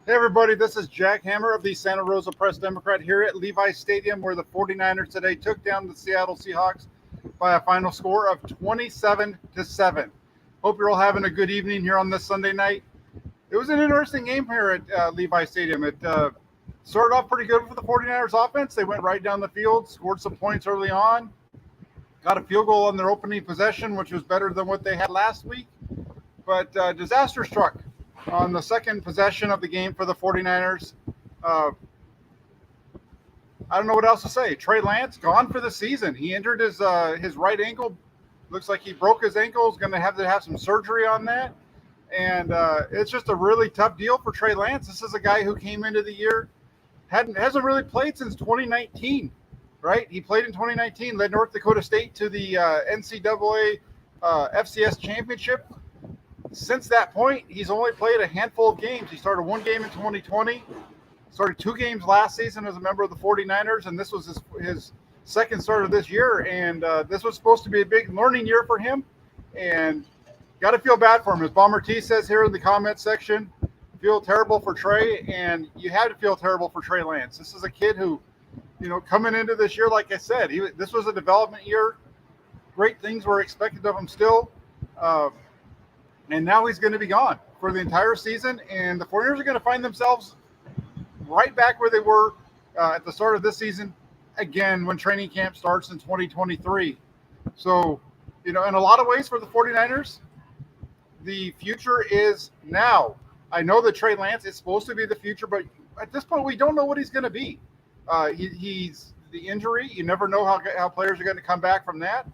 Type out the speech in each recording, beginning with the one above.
Hey, everybody, this is Jack Hammer of the Santa Rosa Press Democrat here at Levi Stadium, where the 49ers today took down the Seattle Seahawks by a final score of 27-7. Hope you're all having a good evening here on this Sunday night. It was an interesting game here at Levi Stadium. It started off pretty good for the 49ers offense. They went right down the field, scored some points early on, got a field goal on their opening possession, which was better than what they had last week. But disaster struck on the second possession of the game for the 49ers. Uh, I don't know what else to say. Trey Lance gone for the season. He injured his right ankle. Looks like he broke his ankle. Is going to have some surgery on that. And it's just a really tough deal for Trey Lance. This is a guy who came into the year, hasn't really played since 2019, right? He played in 2019, led North Dakota State to the NCAA FCS championship. Since that point, he's only played a handful of games. He started one game in 2020, started two games last season as a member of the 49ers, and this was his second start of this year. And this was supposed to be a big learning year for him. And got to feel bad for him. As Bomber T says here in the comment section, feel terrible for Trey, and you had to feel terrible for Trey Lance. This is a kid who, coming into this year, like I said, this was a development year. Great things were expected of him still. And now he's going to be gone for the entire season, and the 49ers are going to find themselves right back where they were at the start of this season, again, when training camp starts in 2023. So, in a lot of ways for the 49ers, the future is now. I know that Trey Lance is supposed to be the future, but at this point, we don't know what he's going to be. He's the injury. You never know how players are going to come back from that.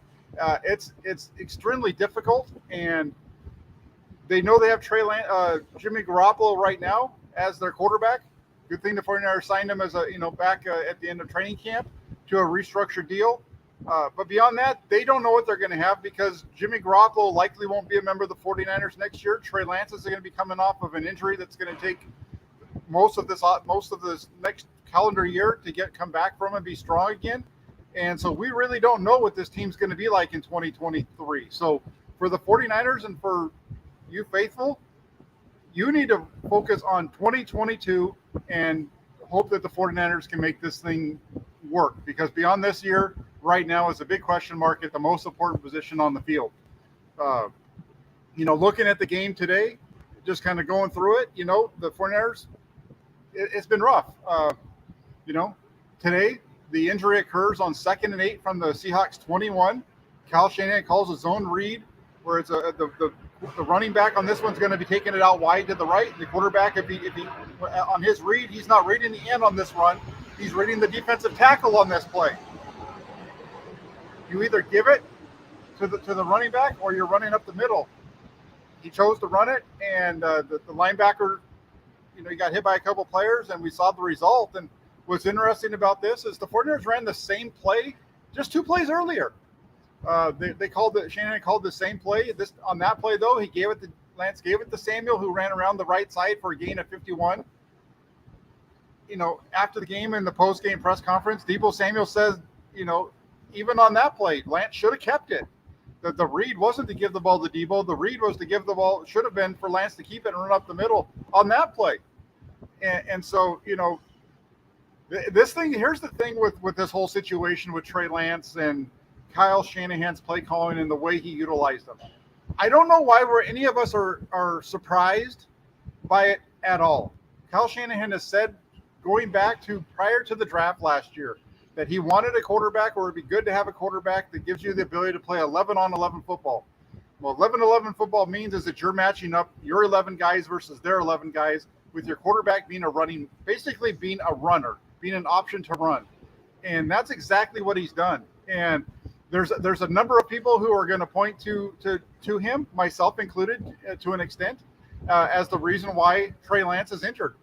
It's extremely difficult, and they know they have Jimmy Garoppolo right now as their quarterback. Good thing the 49ers signed him as back at the end of training camp to a restructured deal. But beyond that, they don't know what they're going to have because Jimmy Garoppolo likely won't be a member of the 49ers next year. Trey Lance is going to be coming off of an injury that's going to take most of this next calendar year to come back from and be strong again. And so we really don't know what this team's going to be like in 2023. So for the 49ers and for you faithful, you need to focus on 2022 and hope that the 49ers can make this thing work, because beyond this year, right now is a big question mark at the most important position on the field. Looking at the game today, just kind of going through it, the 49ers, it's been rough. Today, the injury occurs on 2nd and 8 from the Seahawks 21. Kyle Shanahan calls a zone read where it's the running back on this one's going to be taking it out wide to the right. The quarterback, if he on his read, he's not reading the end on this run. He's reading the defensive tackle on this play. You either give it to the running back or you're running up the middle. He chose to run it, and the linebacker, he got hit by a couple players, and we saw the result. And what's interesting about this is the 49ers ran the same play just 2 plays earlier. Shanahan called the same play. On that play though, Lance gave it to Samuel, who ran around the right side for a gain of 51. After the game in the post-game press conference, Deebo Samuel says, even on that play, Lance should have kept it. That the read wasn't to give the ball to Deebo. The read was to give the ball. Should have been for Lance to keep it and run up the middle on that play. And so, this thing. Here's the thing with this whole situation with Trey Lance and Kyle Shanahan's play calling and the way he utilized them. I don't know why any of us are surprised by it at all. Kyle Shanahan has said, going back to prior to the draft last year, that he wanted a quarterback, or it'd be good to have a quarterback that gives you the ability to play 11-on-11 football. Well, 11-11 football means is that you're matching up your 11 guys versus their 11 guys, with your quarterback being basically being a runner, being an option to run. And that's exactly what he's done. And there's a number of people who are going to point to him, myself included, to an extent, as the reason why Trey Lance is injured.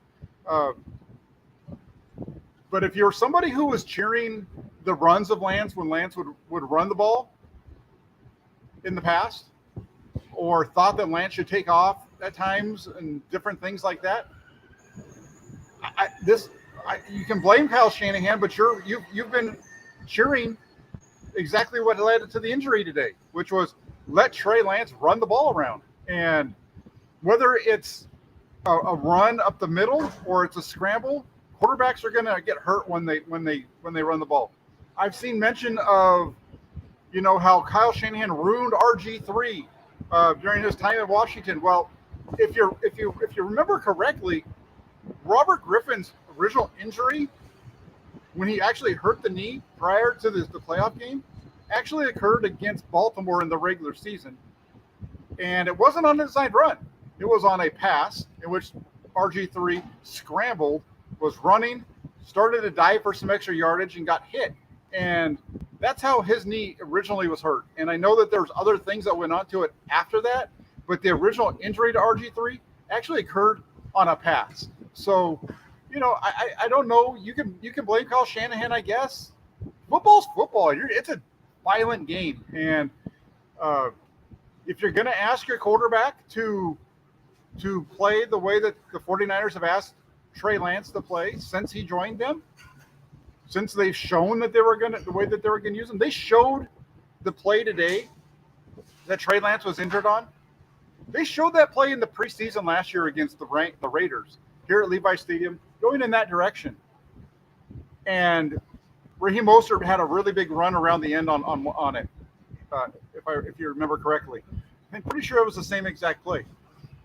But if you're somebody who was cheering the runs of Lance when Lance would run the ball in the past, or thought that Lance should take off at times and different things like that, you can blame Kyle Shanahan, but you've been cheering exactly what led to the injury today, which was let Trey Lance run the ball around. And whether it's a run up the middle or it's a scramble, quarterbacks are going to get hurt when they run the ball. I've seen mention of how Kyle Shanahan ruined RG3 during his time in Washington. Well, if you remember correctly, Robert Griffin's original injury, when he actually hurt the knee prior to the playoff game, actually occurred against Baltimore in the regular season. And it wasn't on a designed run. It was on a pass in which RG3 scrambled, was running, started to dive for some extra yardage, and got hit. And that's how his knee originally was hurt. And I know that there's other things that went on to it after that, but the original injury to RG3 actually occurred on a pass. So, I don't know. You can blame Kyle Shanahan, I guess. Football's football. It's a violent game. And if you're going to ask your quarterback to play the way that the 49ers have asked Trey Lance to play since he joined them, since they've shown that the way that they were going to use him, they showed the play today that Trey Lance was injured on. They showed that play in the preseason last year against the Raiders here at Levi Stadium, going in that direction. And Raheem Mostert had a really big run around the end on it, if you remember correctly. I'm pretty sure it was the same exact play.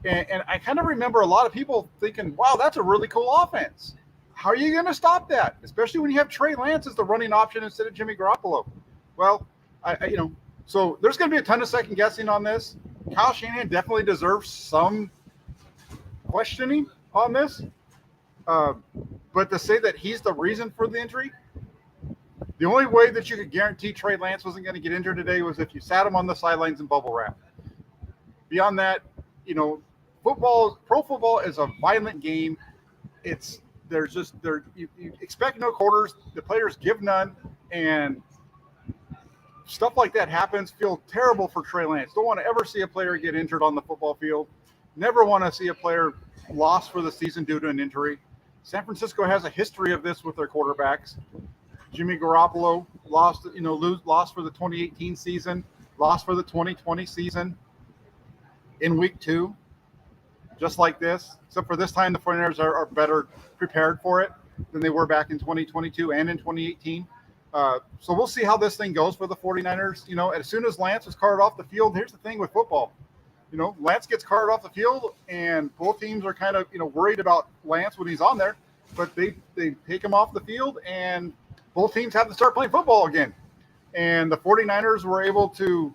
And I kind of remember a lot of people thinking, wow, that's a really cool offense. How are you going to stop that? Especially when you have Trey Lance as the running option instead of Jimmy Garoppolo. Well, so there's going to be a ton of second guessing on this. Kyle Shanahan definitely deserves some questioning on this. But to say that he's the reason for the injury, the only way that you could guarantee Trey Lance wasn't going to get injured today was if you sat him on the sidelines and bubble wrap. Beyond that, pro football is a violent game. You expect no quarters. The players give none, and stuff like that happens. Feel terrible for Trey Lance. Don't want to ever see a player get injured on the football field. Never want to see a player lost for the season due to an injury. San Francisco has a history of this with their quarterbacks. Jimmy Garoppolo lost for the 2018 season, lost for the 2020 season in week 2. Just like this, except for this time the 49ers are better prepared for it than they were back in 2022 and in 2018. So we'll see how this thing goes for the 49ers. As soon as Lance was carted off the field, here's the thing with football. Lance gets carted off the field, and both teams are kind of, worried about Lance when he's on there, but they take him off the field, and both teams have to start playing football again. And the 49ers were able to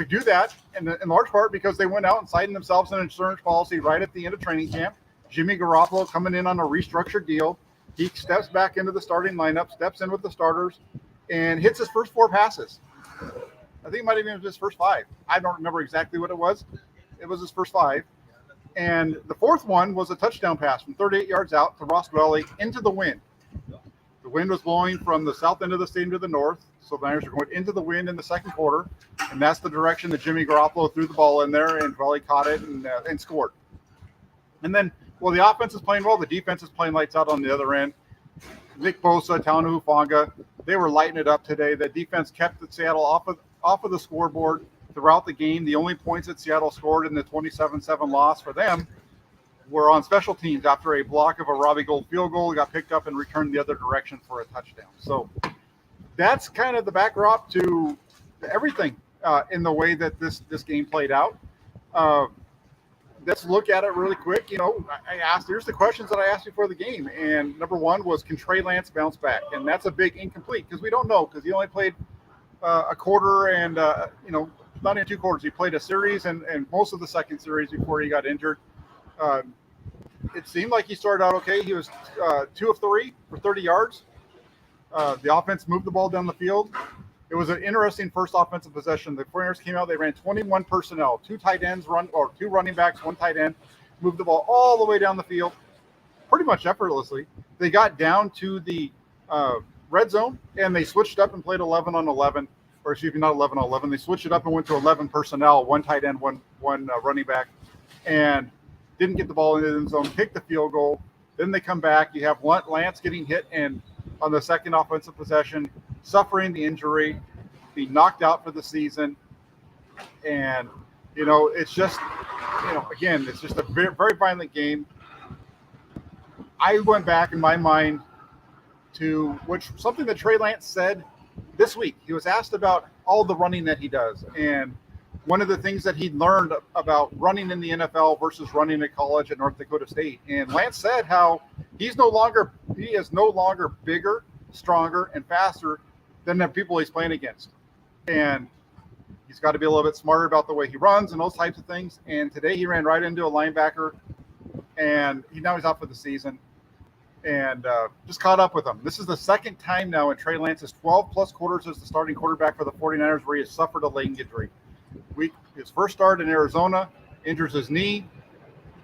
do that in large part because they went out and signed themselves an insurance policy right at the end of training camp. Jimmy Garoppolo coming in on a restructured deal. He steps back into the starting lineup, steps in with the starters, and hits his first 4 passes. I think it might have been his first 5. I don't remember exactly what it was. It was his first 5. And the 4th one was a touchdown pass from 38 yards out to Ross Dwelly into the wind. The wind was blowing from the south end of the stadium to the north, so the Niners are going into the wind in the second quarter, and that's the direction that Jimmy Garoppolo threw the ball in there, and Dwelly caught it and scored. And then, the offense is playing well. The defense is playing lights out on the other end. Nick Bosa, Talanoa Hufanga, they were lighting it up today. The defense kept Seattle off of the scoreboard throughout the game. The only points that Seattle scored in the 27-7 loss for them were on special teams after a block of a Robbie Gould field goal got picked up and returned the other direction for a touchdown. So that's kind of the backdrop to everything in the way that this game played out. Let's look at it really quick. Here's the questions that I asked before the game. And number 1 was, can Trey Lance bounce back? And that's a big incomplete because we don't know, because he only played a quarter and, not even 2 quarters. He played a series and most of the second series before he got injured. It seemed like he started out okay. He was 2 of 3 for 30 yards. The offense moved the ball down the field. It was an interesting first offensive possession. The 49ers came out. They ran 21 personnel, 2 tight ends, 2 running backs, 1 tight end, moved the ball all the way down the field, pretty much effortlessly. They got down to the red zone, and they switched up and played 11 on 11, or excuse me, not 11 on 11. They switched it up and went to 11 personnel, 1 tight end, one running back, and didn't get the ball in the end zone, kicked the field goal. Then they come back. You have Lance getting hit and on the second offensive possession, suffering the injury, be knocked out for the season. And, it's just, again, it's just a very, very violent game. I went back in my mind to something that Trey Lance said this week. He was asked about all the running that he does, and one of the things that he learned about running in the NFL versus running at college at North Dakota State. And Lance said how he is no longer bigger, stronger, and faster than the people he's playing against. And he's got to be a little bit smarter about the way he runs and those types of things. And today he ran right into a linebacker, and now he's out for the season. And just caught up with him. This is the second time now in Trey Lance's 12-plus quarters as the starting quarterback for the 49ers where he has suffered a leg injury. His first start in Arizona, injures his knee.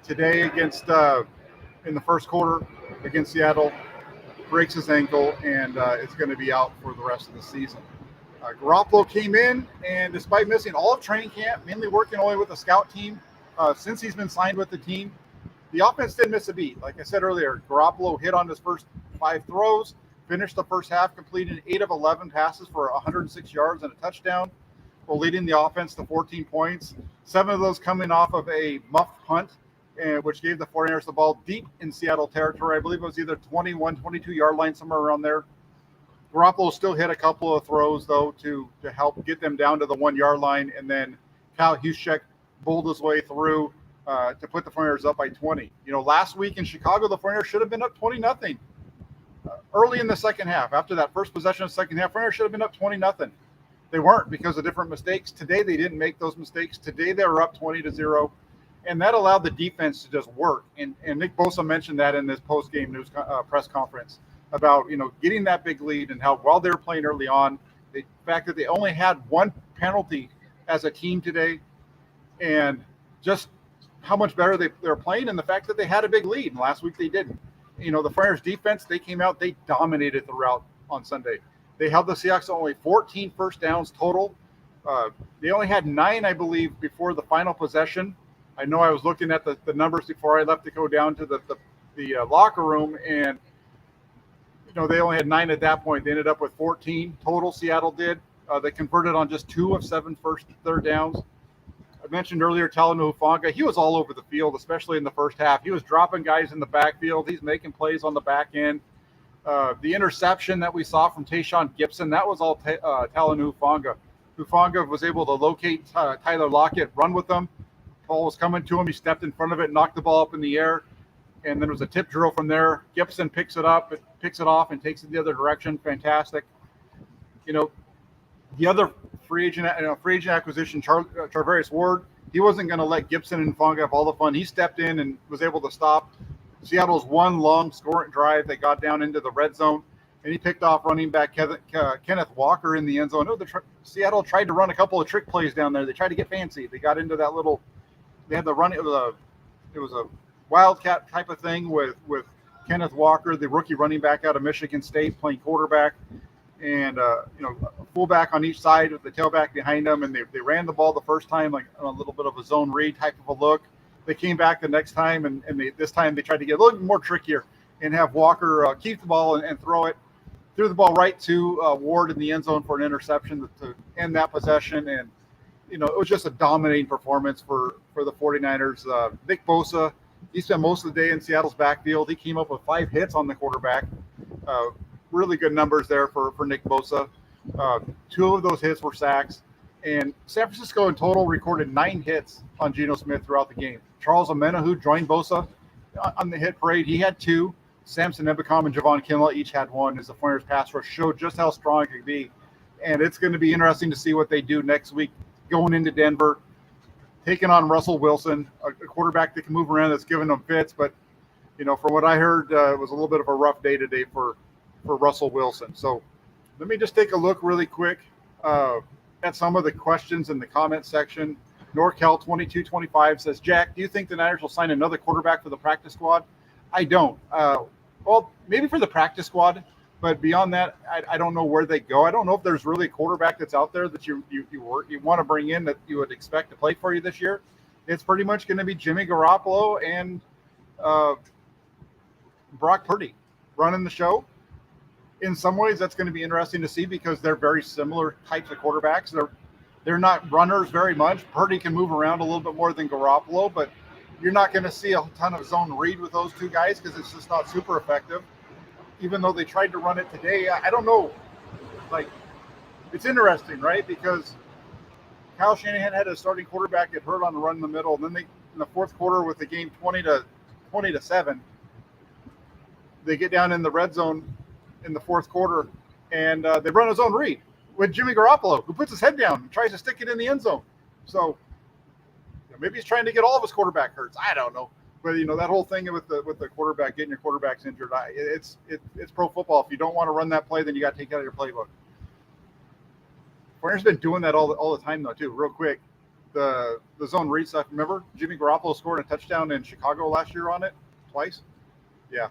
Today against in the first quarter against Seattle, breaks his ankle, and is going to be out for the rest of the season. Garoppolo came in, and despite missing all of training camp, mainly working only with the scout team, since he's been signed with the team, the offense didn't miss a beat. Like I said earlier, Garoppolo hit on his first 5 throws, finished the first half, completed 8 of 11 passes for 106 yards and a touchdown, while leading the offense to 14 points. 7 of those coming off of a muffed punt, which gave the 49ers the ball deep in Seattle territory. I believe it was either 21, 22-yard line, somewhere around there. Garoppolo still hit a couple of throws, though, to help get them down to the 1-yard line, and then Kyle Juszczyk bowled his way through to put the 49ers up by 20. Last week in Chicago, the 49ers should have been up 20-0. Early in the second half, after that first possession of the second half, 49ers should have been up 20-0. They weren't because of different mistakes. Today, they didn't make those mistakes. Today, they were up 20-0, and that allowed the defense to just work. And Nick Bosa mentioned that in this post-game news press conference about, getting that big lead and how well they were playing early on. The fact that they only had 1 penalty as a team today, and just how much better they're playing, and the fact that they had a big lead. And last week they didn't. The 49ers defense, they came out, they dominated throughout on Sunday. They held the Seahawks to only 14 first downs total. They only had 9, I believe, before the final possession. I know I was looking at the numbers before I left to go down to the locker room, and they only had 9 at that point. They ended up with 14 total. Seattle did. They converted on just 2 of 7 third downs. I mentioned earlier Talanoa Hufanga. He was all over the field, especially in the first half. He was dropping guys in the backfield. He's making plays on the back end. The interception that we saw from Tayshaun Gibson, that was all Talanoa Hufanga. Hufanga was able to locate Tyler Lockett, run with him. Ball was coming to him. He stepped in front of it, knocked the ball up in the air, and then it was a tip drill from there. Gibson picks it off, and takes it the other direction. Fantastic. The other free agent acquisition, Charvarius Ward, he wasn't going to let Gibson and Hufanga have all the fun. He stepped in and was able to stop Seattle's one long scoring drive. They got down into the red zone, and he picked off running back Kenneth Walker in the end zone. Seattle tried to run a couple of trick plays down there. They tried to get fancy. They got into that little – they had the run – it was a wildcat type of thing with Kenneth Walker, the rookie running back out of Michigan State, playing quarterback. And, a fullback on each side with the tailback behind them. And they ran the ball the first time, like a little bit of a zone read type of a look. They came back the next time, and this time they tried to get a little bit more trickier and have Walker keep the ball and throw it. Threw the ball right to Ward in the end zone for an interception to end that possession. And, it was just a dominating performance for the 49ers. Nick Bosa, he spent most of the day in Seattle's backfield. He came up with 5 hits on the quarterback. Really good numbers there for Nick Bosa. 2 of those hits were sacks. And San Francisco in total recorded 9 hits on Geno Smith throughout the game. Charles Omenihu, who joined Bosa on the hit parade, he had 2. Samson Ebukam and Javon Kinlaw each had 1 as the 49ers pass rush showed just how strong it could be. And it's going to be interesting to see what they do next week going into Denver, taking on Russell Wilson, a quarterback that can move around that's giving them fits. But, from what I heard, it was a little bit of a rough day today for Russell Wilson. So let me just take a look really quick at some of the questions in the comment section. NorCal 2225 says, Jack, do you think the Niners will sign another quarterback for the practice squad? I don't. Well, maybe for the practice squad, but beyond that, I don't know where they go. I don't know if there's really a quarterback that's out there that you want to bring in that you would expect to play for you this year. It's pretty much going to be Jimmy Garoppolo and Brock Purdy running the show. In some ways, that's going to be interesting to see because they're very similar types of quarterbacks. They're not runners very much. Purdy can move around a little bit more than Garoppolo, but You're not going to see a ton of zone read with those two guys because it's just not super effective. Even though they tried to run it today, I don't know. Like, it's interesting, right? Because Kyle Shanahan had a starting quarterback get hurt on the run in the middle. And then they, in the fourth quarter, with the game 20-7, they get down in the red zone in the fourth quarter, and they run a zone read with Jimmy Garoppolo, who puts his head down and tries to stick it in the end zone. So maybe he's trying to get all of his quarterback hurts. I don't know. But that whole thing with the quarterback, getting your quarterbacks injured, it's pro football. If you don't want to run that play, then you got to take it out of your playbook. Fournier's been doing that all the time though too. Real quick, the zone read stuff. Remember, Jimmy Garoppolo scored a touchdown in Chicago last year on it twice. Yeah,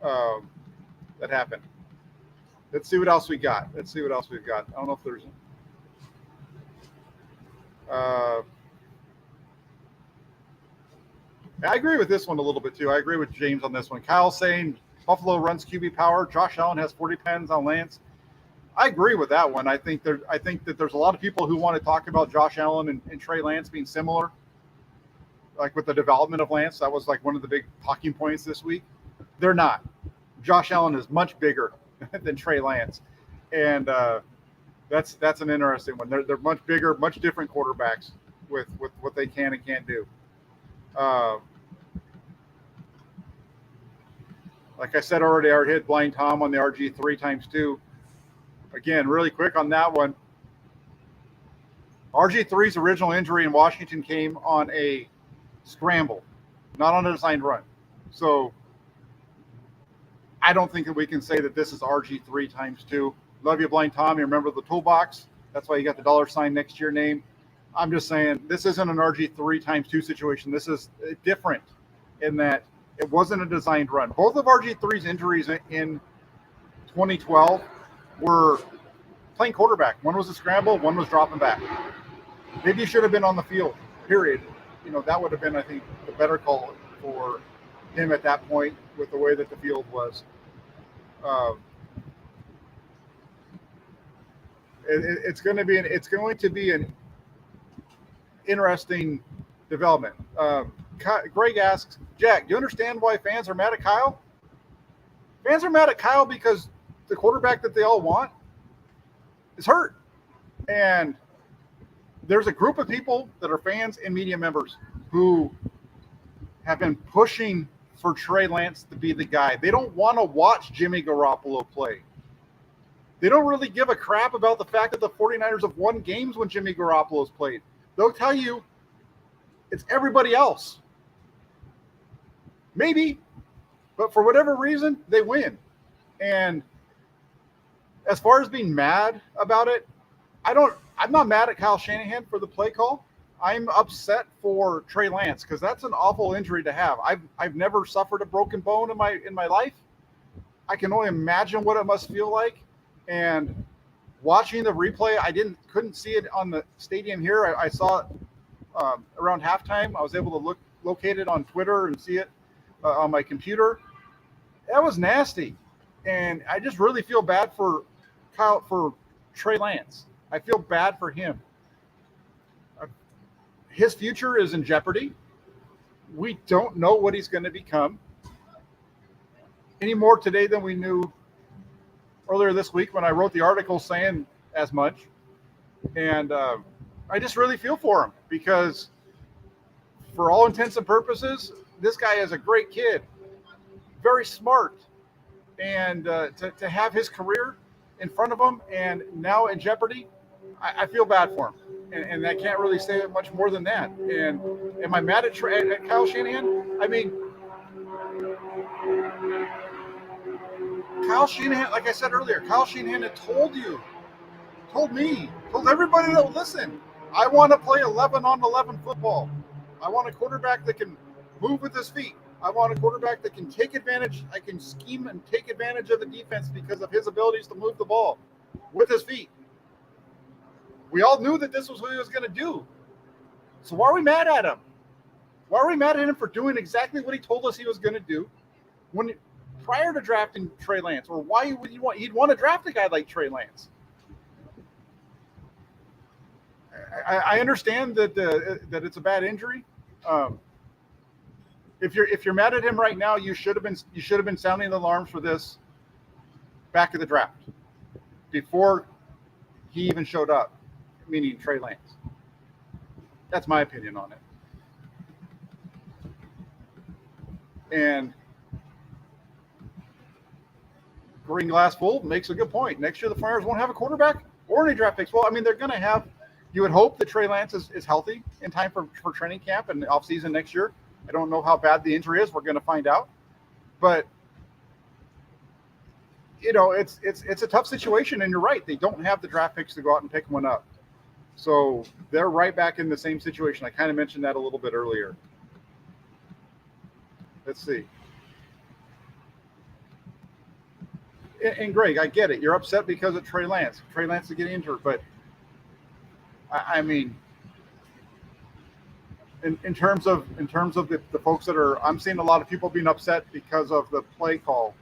that happened. Let's see what else we got. I don't know if there's. I agree with this one a little bit too. I agree with James on this one. Kyle saying Buffalo runs QB power. Josh Allen has 40 pens on Lance. I agree with that one. I think that there's a lot of people who want to talk about Josh Allen and Trey Lance being similar, like with the development of Lance. That was like one of the big talking points this week. They're not. Josh Allen is much bigger than Trey Lance, and that's an interesting one. They're much bigger, much different quarterbacks with what they can and can't do. Like I said already, I hit Blind Tom on the RG3 x2. Again, really quick on that one. RG3's original injury in Washington came on a scramble, not on a designed run. So I don't think that we can say that this is RG3 x2. Love you, Blind Tom. You remember the toolbox? That's why you got the $ next to your name. I'm just saying this isn't an RG3 x2 situation. This is different in that it wasn't a designed run. Both of RG3's injuries in 2012 were playing quarterback. One was a scramble, one was dropping back. Maybe he should have been on the field, period. That would have been, I think, the better call for him at that point with the way that the field was. It's going to be an interesting development. Greg asks, Jack, do you understand why fans are mad at Kyle? Fans are mad at Kyle because the quarterback that they all want is hurt. And there's a group of people that are fans and media members who have been pushing for Trey Lance to be the guy. They don't want to watch Jimmy Garoppolo play. They don't really give a crap about the fact that the 49ers have won games when Jimmy Garoppolo's played. They'll tell you it's everybody else. Maybe, but for whatever reason, they win. And as far as being mad about it, I'm not mad at Kyle Shanahan for the play call. I'm upset for Trey Lance because that's an awful injury to have. I've never suffered a broken bone in my life. I can only imagine what it must feel like. And watching the replay, couldn't see it on the stadium here. I saw it around halftime. I was able to locate it on Twitter and see it on my computer. That was nasty, and I just really feel bad for Trey Lance. I feel bad for him. His future is in jeopardy. We don't know what he's going to become any more today than we knew earlier this week when I wrote the article saying as much. And I just really feel for him because for all intents and purposes, this guy is a great kid, very smart. And to have his career in front of him and now in jeopardy, I feel bad for him. And I can't really say much more than that. And am I mad at Kyle Shanahan? I mean, Kyle Shanahan, like I said earlier, Kyle Shanahan had told me, told everybody that will listen, I want to play 11-on-11 football. I want a quarterback that can move with his feet. I want a quarterback that can take advantage. I can scheme and take advantage of the defense because of his abilities to move the ball with his feet. We all knew that this was what he was going to do. So why are we mad at him? Why are we mad at him for doing exactly what he told us he was going to do prior to drafting Trey Lance? Or why would he'd want to draft a guy like Trey Lance? I understand that it's a bad injury. if you're mad at him right now, you should have been sounding the alarms for this back at the draft before he even showed up, meaning Trey Lance. That's my opinion on it. And Green Glass Full makes a good point. Next year, the Flyers won't have a quarterback or any draft picks. Well, I mean, they're going to have. You would hope that Trey Lance is healthy in time for training camp and offseason next year. I don't know how bad the injury is. We're going to find out. But it's a tough situation, and you're right. They don't have the draft picks to go out and pick one up. So they're right back in the same situation. I kind of mentioned that a little bit earlier. Let's see. And Greg, I get it. You're upset because of Trey Lance. Trey Lance is getting injured, but I mean, in terms of the folks that are, I'm seeing a lot of people being upset because of the play call.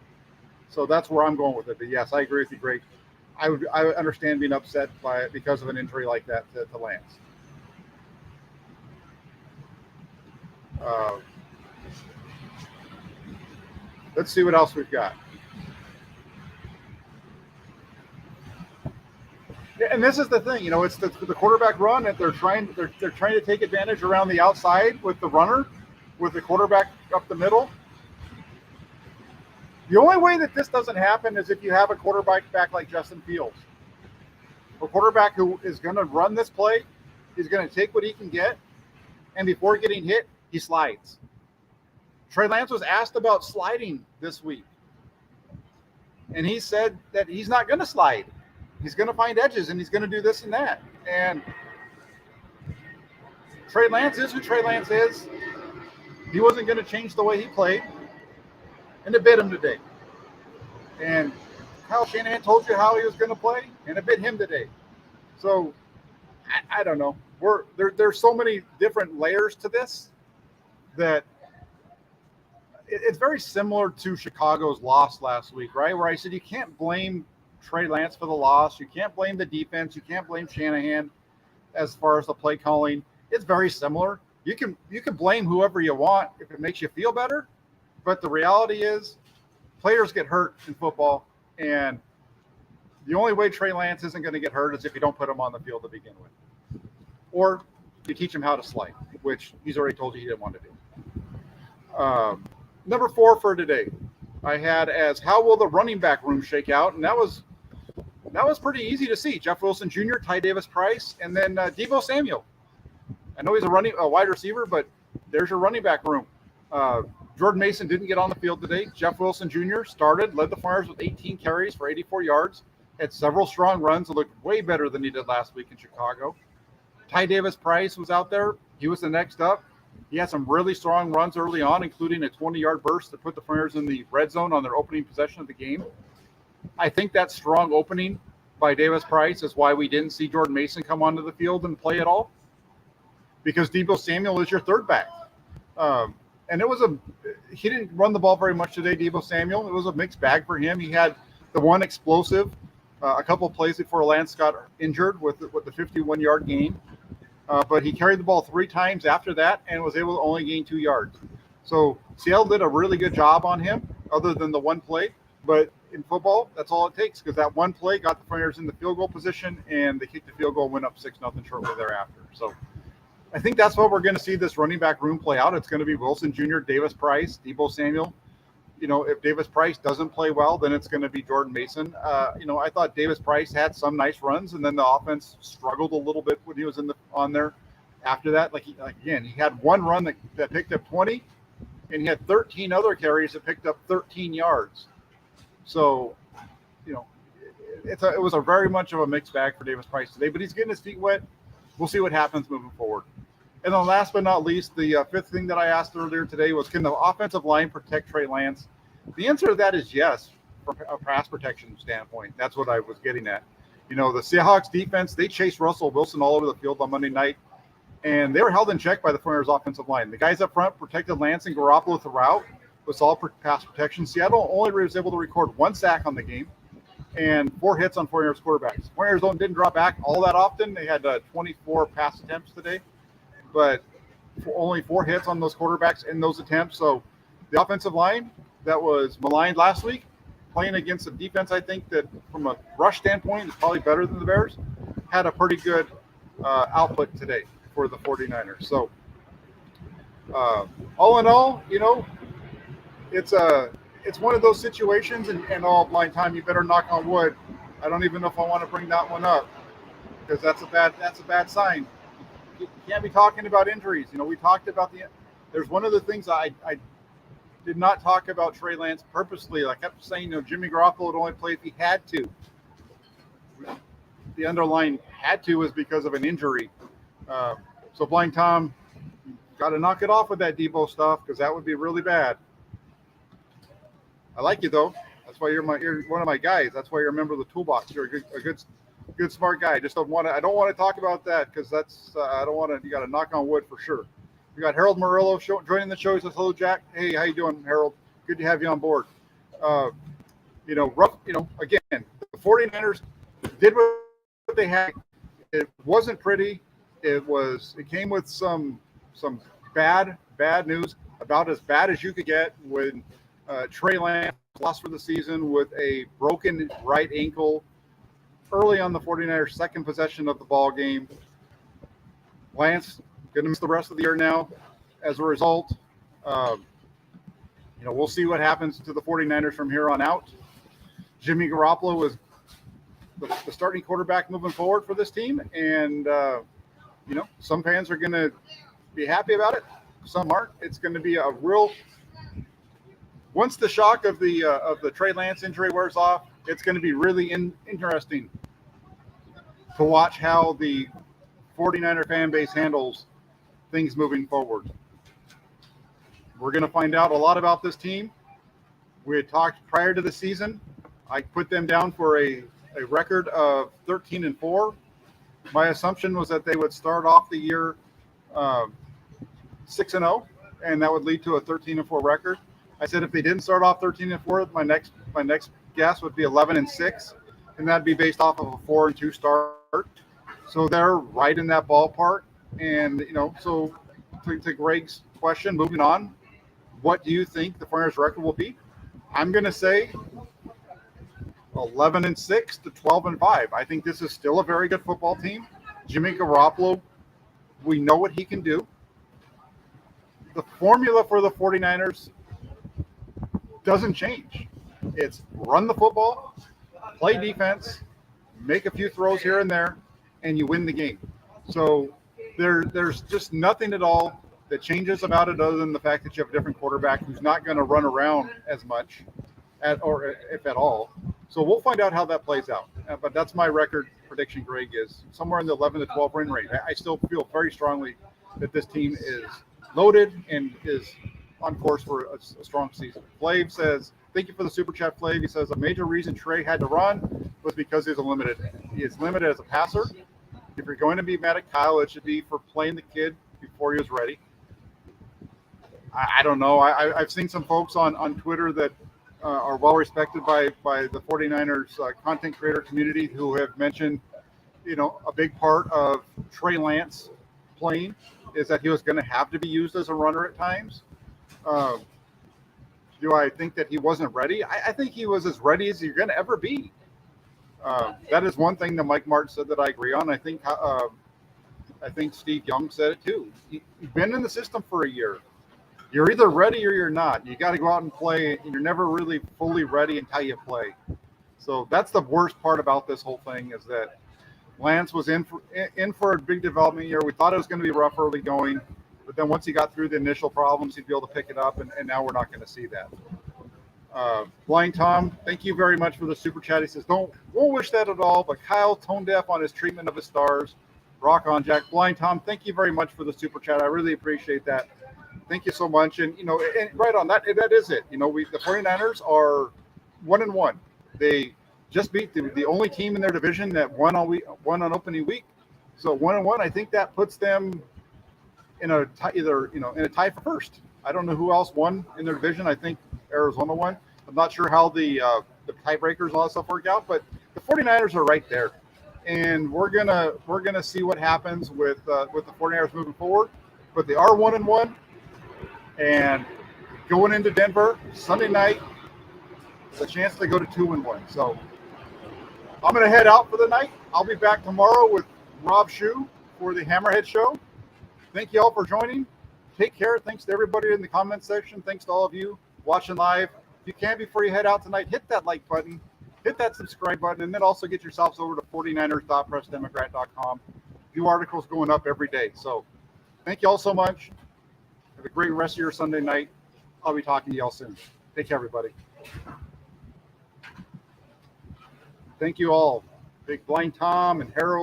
So that's where I'm going with it. But yes, I agree with you, Greg. I would understand being upset by it because of an injury like that to Lance. Let's see what else we've got. And this is the thing, it's the quarterback run that they're trying to take advantage around the outside with the runner, with the quarterback up the middle. The only way that this doesn't happen is if you have a quarterback back like Justin Fields. A quarterback who is going to run this play, he's going to take what he can get, and before getting hit, he slides. Trey Lance was asked about sliding this week, and he said that he's not going to slide. He's going to find edges, and he's going to do this and that. And Trey Lance is who Trey Lance is. He wasn't going to change the way he played, and it bit him today. And Kyle Shanahan told you how he was going to play, and it bit him today. So I don't know. There's so many different layers to this that it's very similar to Chicago's loss last week, right? Where I said you can't blame Trey Lance for the loss. You can't blame the defense. You can't blame Shanahan as far as the play calling. It's very similar. You can blame whoever you want if it makes you feel better, but the reality is players get hurt in football, and the only way Trey Lance isn't going to get hurt is if you don't put him on the field to begin with, or you teach him how to slide, which he's already told you he didn't want to do. Number 4 for today, I had as how will the running back room shake out, and that was pretty easy to see. Jeff Wilson Jr., Ty Davis-Price, and then Deebo Samuel. I know he's a wide receiver, but there's your running back room. Jordan Mason didn't get on the field today. Jeff Wilson Jr. started, led the Flyers with 18 carries for 84 yards, had several strong runs that looked way better than he did last week in Chicago. Ty Davis-Price was out there. He was the next up. He had some really strong runs early on, including a 20-yard burst that put the Flyers in the red zone on their opening possession of the game. I think that strong opening by Davis-Price is why we didn't see Jordan Mason come onto the field and play at all, because Deebo Samuel is your third back. And he didn't run the ball very much today, Deebo Samuel. It was a mixed bag for him. He had the one explosive, a couple of plays before Lance got injured with the 51-yard gain. But he carried the ball 3 times after that and was able to only gain 2 yards. So Seattle did a really good job on him, other than the one play. But in football, that's all it takes, because that one play got the Flyers in the field goal position, and they kicked the field goal, went up 6-0 shortly thereafter. So I think that's what we're going to see this running back room play out. It's going to be Wilson Jr., Davis-Price, Deebo Samuel. If Davis-Price doesn't play well, then it's going to be Jordan Mason. I thought Davis-Price had some nice runs, and then the offense struggled a little bit when he was on there. After that, he had one run that picked up 20, and he had 13 other carries that picked up 13 yards. So, it was a very much of a mixed bag for Davis-Price today, but he's getting his feet wet. We'll see what happens moving forward. And then last but not least, the 5th thing that I asked earlier today was, can the offensive line protect Trey Lance? The answer to that is yes, from a pass protection standpoint. That's what I was getting at. The Seahawks defense, they chased Russell Wilson all over the field on Monday night, and they were held in check by the Flyers offensive line. The guys up front protected Lance and Garoppolo throughout with solid pass protection. Seattle only was able to record 1 sack on the game and 4 hits on Flyers quarterbacks. Flyers didn't drop back all that often. They had 24 pass attempts today. But only 4 hits on those quarterbacks in those attempts. So the offensive line that was maligned last week, playing against a defense, I think that from a rush standpoint is probably better than the Bears, had a pretty good output today for the 49ers. So all in all, it's one of those situations, and all blind time, you better knock on wood. I don't even know if I want to bring that one up because that's a bad sign. You can't be talking about injuries. We talked about there's one of the things I did not talk about Trey Lance purposely. I kept saying, Jimmy Garoppolo would only play if he had to. The underlying had to was because of an injury. So Blind Tom, got to knock it off with that Debo stuff because that would be really bad. I like you though. That's why you're one of my guys. That's why you're a member of the toolbox. You're a good smart guy. I don't want to talk about that because that's I don't want to. You got to knock on wood for sure. We got Harold Murillo joining the show. He says, "Hello, Jack. Hey, how you doing, Harold? Good to have you on board." Again, the 49ers did what they had. It wasn't pretty. It came with some bad news, about as bad as you could get when Trey Lance lost for the season with a broken right ankle early on the 49ers' second possession of the ball game. Lance going to miss the rest of the year now as a result. We'll see what happens to the 49ers from here on out. Jimmy Garoppolo is the starting quarterback moving forward for this team, and some fans are going to be happy about it. Some aren't. It's going to be a real. Once the shock of the Trey Lance injury wears off, it's going to be really interesting to watch how the 49er fan base handles things moving forward. We're going to find out a lot about this team. We had talked prior to the season. I put them down for a record of 13-4. My assumption was that they would start off the year 6-0, and that would lead to a 13-4 record. I said if they didn't start off 13-4, my next guess would be 11-6, and that'd be based off of a 4-2 start. So they're right in that ballpark. And so to Greg's question, moving on, what do you think the 49ers record will be? I'm going to say 11-6 to 12-5. I think this is still a very good football team. Jimmy Garoppolo, we know what he can do. The formula for the 49ers doesn't change. It's run the football, play defense, make a few throws here and there, and you win the game. So there's just nothing at all that changes about it other than the fact that you have a different quarterback who's not going to run around as much, or if at all. So we'll find out how that plays out. But that's my record prediction, Greg, is somewhere in the 11 to 12 win rate. I still feel very strongly that this team is loaded and is on course for a strong season. Flav says, thank you for the super chat, Flav. He says a major reason Trey had to run was because he is limited as a passer. If you're going to be mad at Kyle, it should be for playing the kid before he was ready. I don't know. I've seen some folks on Twitter that are well respected by the 49ers content creator community who have mentioned, a big part of Trey Lance playing is that he was going to have to be used as a runner at times. Do I think that he wasn't ready? I think he was as ready as you're going to ever be. That is one thing that Mike Martz said that I agree on. I think Steve Young said it too. You've been in the system for a year. You're either ready or you're not. You got to go out and play, and you're never really fully ready until you play. So that's the worst part about this whole thing is that Lance was in for a big development year. We thought it was going to be rough early going, but then once he got through the initial problems, he'd be able to pick it up, and now we're not going to see that. Blind Tom, thank you very much for the super chat. He says, won't wish that at all, but Kyle tone deaf on his treatment of his stars. Rock on, Jack. Blind Tom, thank you very much for the super chat. I really appreciate that. Thank you so much. And, and right on that is it. The 49ers are 1-1. They just beat the only team in their division that won on opening week. So 1-1, I think that puts them in a tie for first. I don't know who else won in their division. I think Arizona won. I'm not sure how the tiebreakers and all that stuff worked out, but the 49ers are right there. And we're gonna see what happens with the 49ers moving forward. but they are 1-1, and going into Denver Sunday night, it's a chance to go to 2-1. So I'm going to head out for the night. I'll be back tomorrow with Rob Shue for the Hammerhead Show. Thank you all for joining. Take care. Thanks to everybody in the comment section. Thanks to all of you watching live. If you can, before you head out tonight, hit that like button, hit that subscribe button, and then also get yourselves over to 49ers.pressdemocrat.com. A few articles going up every day. So thank you all so much. Have a great rest of your Sunday night. I'll be talking to you all soon. Take care, everybody. Thank you all. Big Blind Tom and Harold.